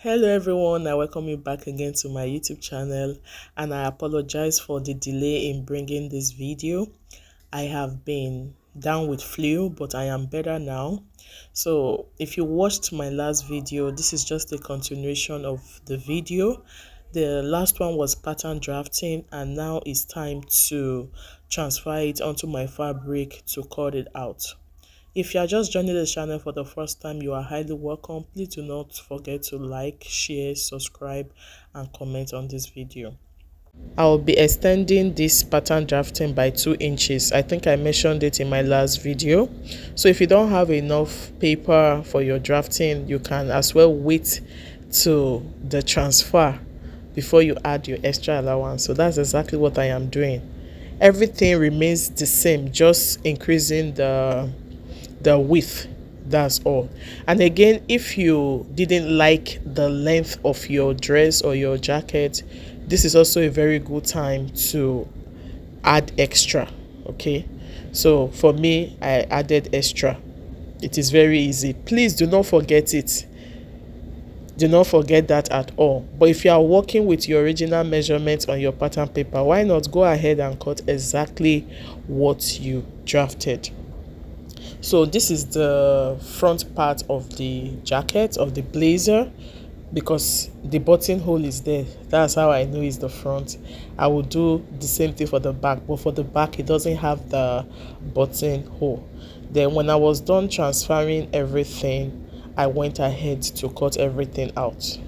Hello everyone, I welcome you back again to my YouTube channel and I apologize for the delay in bringing this video. I have been down with flu, but I am better now. So if you watched my last video, this is just a continuation of the video. The last one was pattern drafting and now it's time to transfer it onto my fabric to cut it out. If you are just joining the channel for the first time, you are highly welcome. Please do not forget to like, share, subscribe, and comment on this video. I'll be extending this pattern drafting by 2 inches. I think I mentioned it in my last video. So if you don't have enough paper for your drafting, you can as well wait to the transfer before you add your extra allowance. So that's exactly what I am doing. Everything remains the same, just increasing the width, that's all. And again, if you didn't like the length of your dress or your jacket, this is also a very good time to add extra. Okay, so for me, I added extra. It is very easy. Please do not forget it. Do not forget that at all. But if you are working with your original measurements on your pattern paper, why not go ahead and cut exactly what you drafted. So this is the front part of the jacket, of the blazer, because the buttonhole is there. That's how I know it's the front. I will do the same thing for the back, but for the back it doesn't have the buttonhole. Then when I was done transferring everything, I went ahead to cut everything out.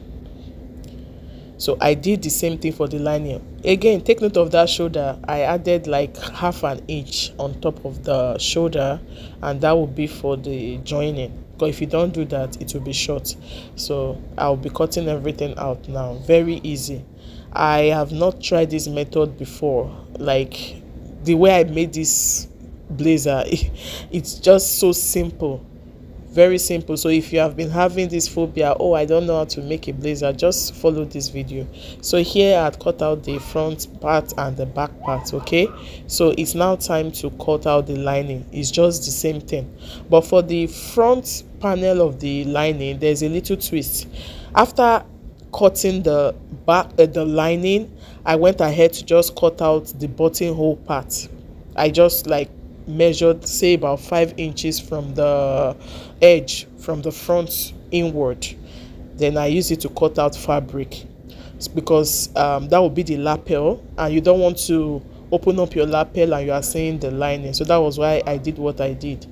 So I did the same thing for the lining. Again, take note of that shoulder. I added like half an inch on top of the shoulder, and that will be for the joining. Because if you don't do that, it will be short. So I'll be cutting everything out now. Very easy. I have not tried this method before. Like the way I made this blazer, it's just so simple. Very simple. So if you have been having this phobia, oh, I don't know how to make a blazer, just follow this video. So here I had cut out the front part and the back part. Okay, so it's now time to cut out the lining. It's just the same thing, but for the front panel of the lining, there's a little twist. After cutting the back the lining, I went ahead to just cut out the buttonhole part. I just like measured, say, about 5 inches from the edge, from the front inward. Then I use it to cut out fabric. It's because that will be the lapel, and you don't want to open up your lapel and you are seeing the lining. So that was why I did what I did.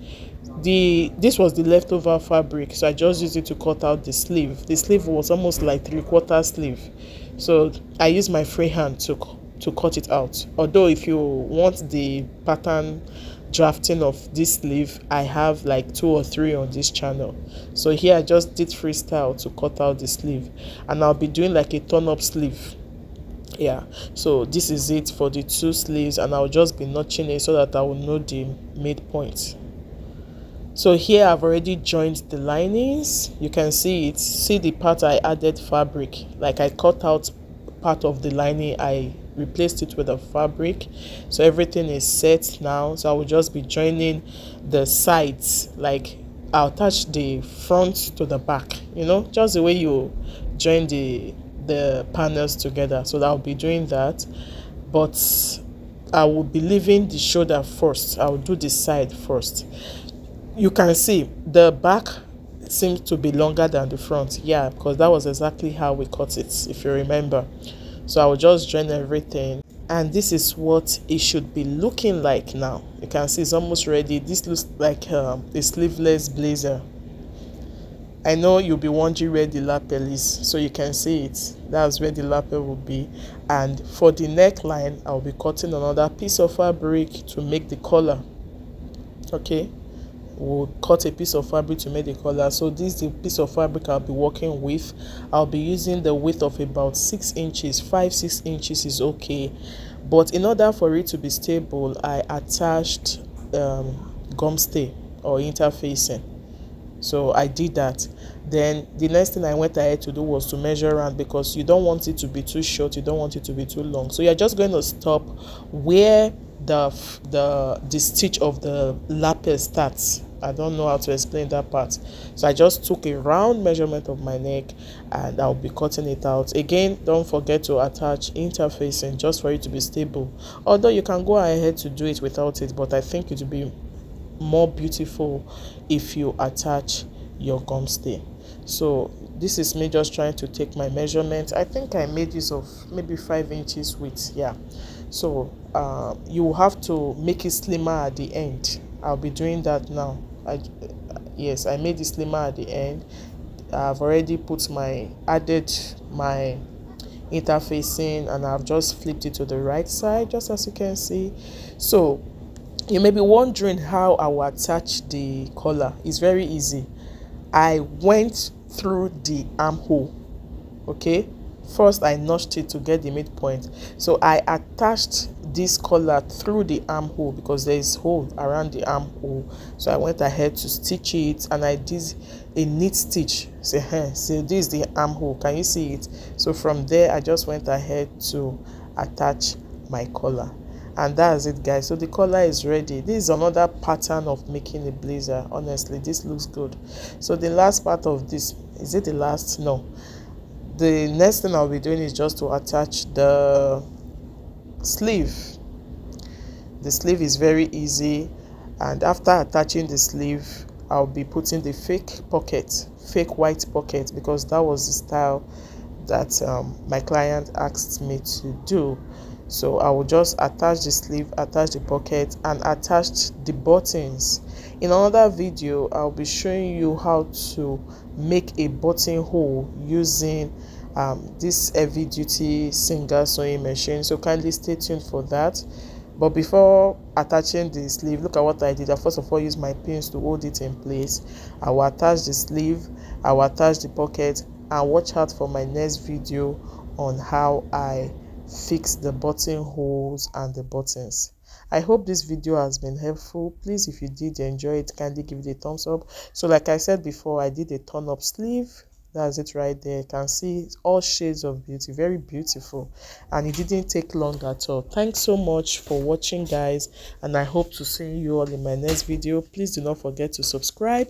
This was the leftover fabric, so I just used it to cut out the sleeve. The sleeve was almost like 3/4 sleeve, so I used my free hand to cut it out. Although if you want the pattern drafting of this sleeve, I have like 2 or 3 on this channel. So here I just did freestyle to cut out the sleeve, and I'll be doing like a turn up sleeve. Yeah, so this is it for the 2 sleeves, and I'll just be notching it so that I will know the midpoint. So here I've already joined the linings. You can see it. See the part I added fabric. Like I cut out part of the lining, I replaced it with a fabric. So everything is set now. So I will just be joining the sides. Like I'll attach the front to the back. You know, just the way you join the panels together. So I'll be doing that. But I will be leaving the shoulder first. I will do the side first. You can see the back seems to be longer than the front. Yeah, because that was exactly how we cut it, if you remember. So I will just join everything, and this is what it should be looking like now. You can see it's almost ready. This looks like a sleeveless blazer. I know you'll be wondering where the lapel is, so you can see it. That's where the lapel will be. And for the neckline, I'll be cutting another piece of fabric to make the collar. Okay, we'll cut a piece of fabric to make the collar. So this is the piece of fabric I'll be working with. I'll be using the width of about 6 inches. 5-6 inches is okay, but in order for it to be stable, I attached gum stay or interfacing. So I did that. Then the next thing I went ahead to do was to measure around, because you don't want it to be too short, you don't want it to be too long. So you're just going to stop where the stitch of the lapel starts. I don't know how to explain that part. So I just took a round measurement of my neck and I'll be cutting it out. Again, don't forget to attach interfacing just for it to be stable. Although you can go ahead to do it without it, but I think it will be more beautiful if you attach your gum stay. So this is me just trying to take my measurement. I think I made use of maybe 5 inches width. Yeah. So you have to make it slimmer at the end. I'll be doing that now. Yes, I made it slimmer at the end. I've already put my added my interfacing, and I've just flipped it to the right side, just as you can see. So you may be wondering how I will attach the collar. It's very easy. I went through the armhole. Okay, first I notched it to get the midpoint, so I attached this collar through the armhole because there is hole around the armhole. So I went ahead to stitch it, and I did a neat stitch. Say, hey, so this is the armhole, can you see it? So from there I just went ahead to attach my collar, and that's it, guys. So the collar is ready. This is another pattern of making a blazer. Honestly, this looks good. So the last part of this, is it the last? No, the next thing I'll be doing is just to attach the sleeve. The sleeve is very easy, and after attaching the sleeve, I'll be putting the fake white pocket, because that was the style that my client asked me to do. So I will just attach the sleeve, attach the pocket, and attach the buttons. In another video, I'll be showing you how to make a buttonhole using this heavy duty single sewing machine, so kindly stay tuned for that. But before attaching the sleeve, look at what I did. I first of all used my pins to hold it in place. I will attach the sleeve, I will attach the pocket, and watch out for my next video on how I fix the buttonholes and the buttons. I hope this video has been helpful. Please, if you did enjoy it, kindly give it a thumbs up. So like I said before, I did a turn up sleeve. That's it right there. You can see all shades of beauty, very beautiful, and it didn't take long at all. Thanks so much for watching, guys, and I hope to see you all in my next video. Please do not forget to subscribe.